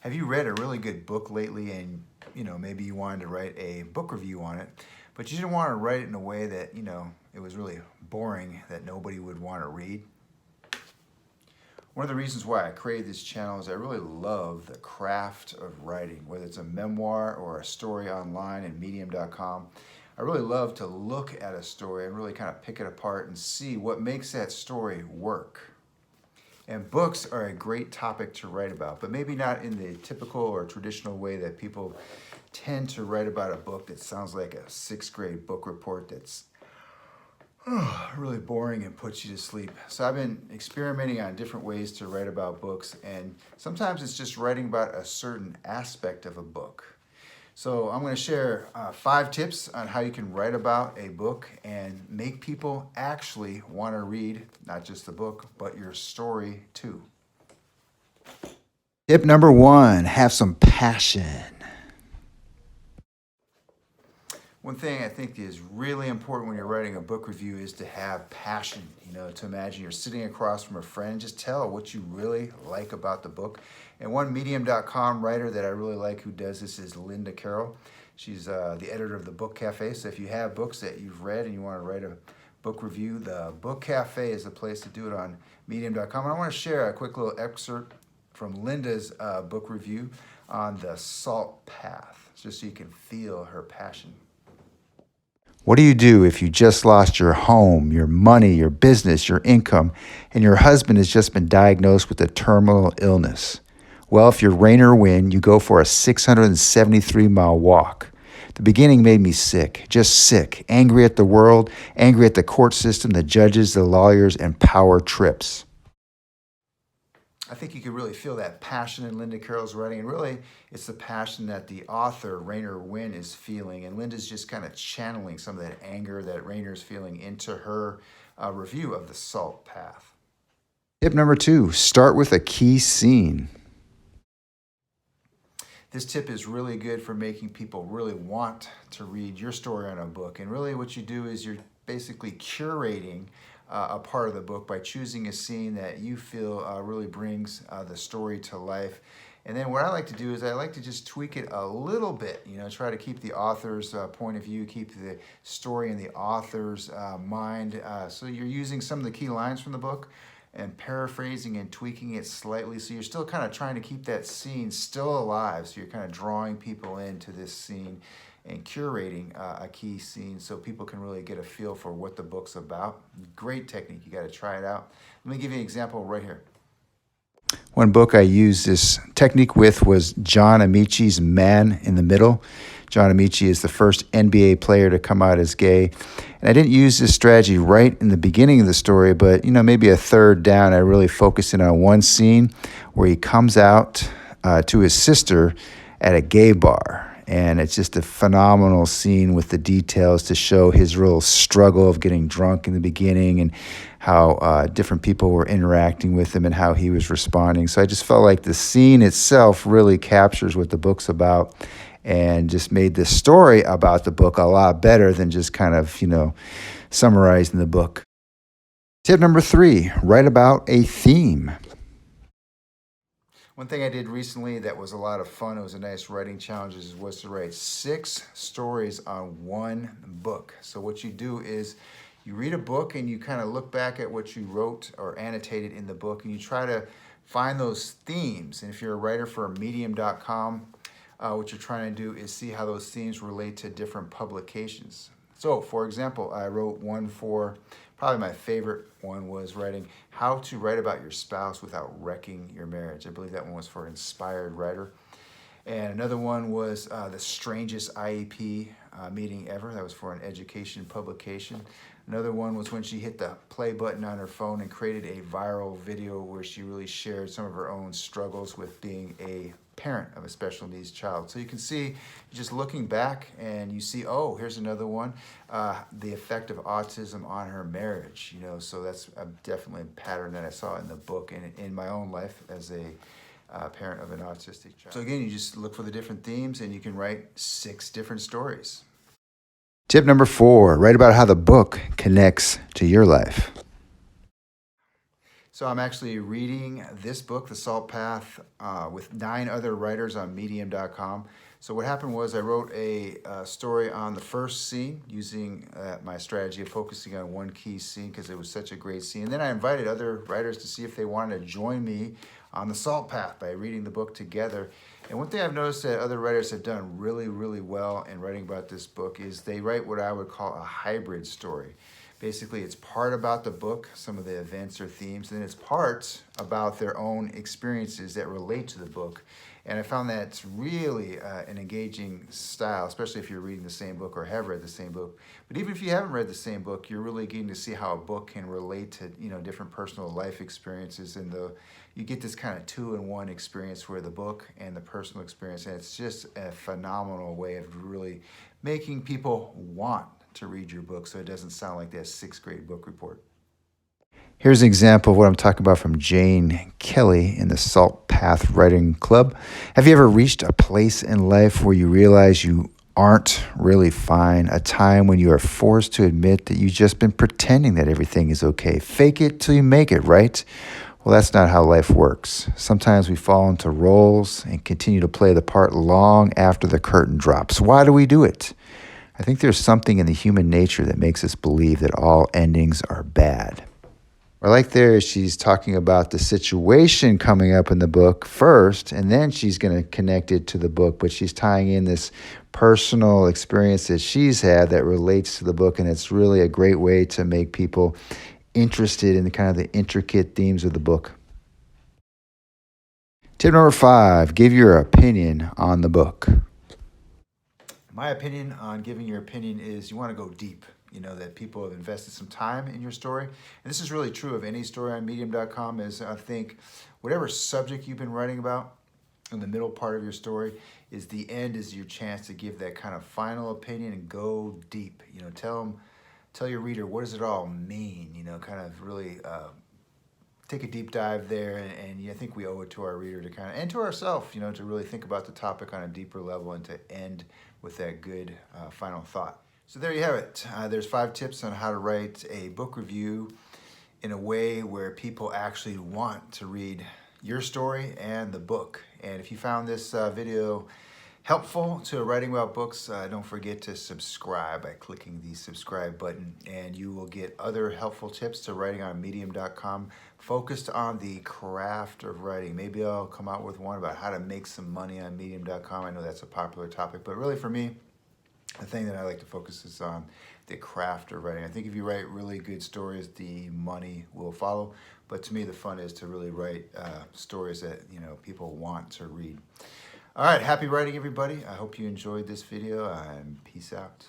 Have you read a really good book lately and, maybe you wanted to write a book review on it, but you didn't want to write it in a way that, it was really boring that nobody would want to read? One of the reasons why I created this channel is I really love the craft of writing, whether it's a memoir or a story online in medium.com. I really love to look at a story and really kind of pick it apart and see what makes that story work. And books are a great topic to write about, but maybe not in the typical or traditional way that people tend to write about a book that sounds like a sixth grade book report that's really boring and puts you to sleep. So I've been experimenting on different ways to write about books, and sometimes it's just writing about a certain aspect of a book. So I'm going to share 5 tips on how you can write about a book and make people actually want to read not just the book, but your story too. Tip number 1, have some passion. One thing I think is really important when you're writing a book review is to have passion, to imagine you're sitting across from a friend and just tell what you really like about the book. And one medium.com writer that I really like who does this is Linda Carroll. She's the editor of the Book Cafe. So if you have books that you've read and you want to write a book review, the Book Cafe is the place to do it on medium.com. And I want to share a quick little excerpt from Linda's book review on The Salt Path, just so you can feel her passion. What do you do if you just lost your home, your money, your business, your income, and your husband has just been diagnosed with a terminal illness? Well, if you're rain or wind, you go for a 673-mile walk. The beginning made me sick, just sick, angry at the world, angry at the court system, the judges, the lawyers, and power trips. I think you could really feel that passion in Linda Carroll's writing, and really it's the passion that the author, Rainer Wynn, is feeling, and Linda's just kind of channeling some of that anger that Rainer's feeling into her review of The Salt Path. Tip number 2, start with a key scene. This tip is really good for making people really want to read your story on a book, and really what you do is you're basically curating a part of the book by choosing a scene that you feel really brings the story to life. And then what I like to do is I like to just tweak it a little bit, try to keep the author's point of view, keep the story in the author's mind. So you're using some of the key lines from the book and paraphrasing and tweaking it slightly. So you're still kind of trying to keep that scene still alive. So you're kind of drawing people into this scene and curating a key scene so people can really get a feel for what the book's about. Great technique. You got to try it out. Let me give you an example right here. One book I used this technique with was John Amaechi's Man in the Middle. John Amaechi is the first NBA player to come out as gay. And I didn't use this strategy right in the beginning of the story, but maybe a third down, I really focused in on one scene where he comes out to his sister at a gay bar. And it's just a phenomenal scene with the details to show his real struggle of getting drunk in the beginning and how different people were interacting with him and how he was responding. So I just felt like the scene itself really captures what the book's about and just made the story about the book a lot better than just kind of, summarizing the book. Tip number 3, write about a theme. One thing I did recently that was a lot of fun, it was a nice writing challenge, was to write 6 stories on one book. So what you do is you read a book and you kind of look back at what you wrote or annotated in the book and you try to find those themes. And if you're a writer for medium.com, what you're trying to do is see how those themes relate to different publications. So, for example, I wrote one for, probably my favorite one was writing how to write about your spouse without wrecking your marriage. I believe that one was for Inspired Writer. And another one was the strangest IEP meeting ever. That was for an education publication. Another one was when she hit the play button on her phone and created a viral video where she really shared some of her own struggles with being a parent of a special needs child. So you can see, just looking back and you see, oh, here's another one, the effect of autism on her marriage. So that's definitely a pattern that I saw in the book and in my own life as a parent of an autistic child. So again, you just look for the different themes and you can write 6 different stories. Tip number 4, write about how the book connects to your life. So I'm actually reading this book, The Salt Path, with 9 other writers on Medium.com. So what happened was I wrote a story on the first scene using my strategy of focusing on one key scene because it was such a great scene. And then I invited other writers to see if they wanted to join me on the Salt Path by reading the book together. And one thing I've noticed that other writers have done really, really well in writing about this book is they write what I would call a hybrid story. Basically, it's part about the book, some of the events or themes, and then it's parts about their own experiences that relate to the book. And I found that it's really an engaging style, especially if you're reading the same book or have read the same book. But even if you haven't read the same book, you're really getting to see how a book can relate to, different personal life experiences, and you get this kind of 2-in-1 experience where the book and the personal experience, and it's just a phenomenal way of really making people want to read your book so it doesn't sound like that 6th grade book report. Here's an example of what I'm talking about from Jane Kelly in the Salt Path Writing Club. Have you ever reached a place in life where you realize you aren't really fine? A time when you are forced to admit that you've just been pretending that everything is okay. Fake it till you make it, right? Well, that's not how life works. Sometimes we fall into roles and continue to play the part long after the curtain drops. Why do we do it? I think there's something in the human nature that makes us believe that all endings are bad. Or like there, she's talking about the situation coming up in the book first, and then she's going to connect it to the book, but she's tying in this personal experience that she's had that relates to the book, and it's really a great way to make people interested in the kind of the intricate themes of the book. Tip number 5, give your opinion on the book. My opinion on giving your opinion is you want to go deep. That people have invested some time in your story. And this is really true of any story on Medium.com, is I think whatever subject you've been writing about in the middle part of your story is the end is your chance to give that kind of final opinion and go deep. Tell your reader, what does it all mean? Kind of really take a deep dive there. And I think we owe it to our reader to kind of, and to ourselves, to really think about the topic on a deeper level and to end with that good final thought. So there you have it. There's 5 tips on how to write a book review in a way where people actually want to read your story and the book. And if you found this video helpful to writing about books, don't forget to subscribe by clicking the subscribe button, and you will get other helpful tips to writing on Medium.com focused on the craft of writing. Maybe I'll come out with one about how to make some money on Medium.com. I know that's a popular topic, but really for me, the thing that I like to focus is on the craft of writing. I think if you write really good stories, the money will follow. But to me, the fun is to really write stories that people want to read. All right, happy writing, everybody. I hope you enjoyed this video, and peace out.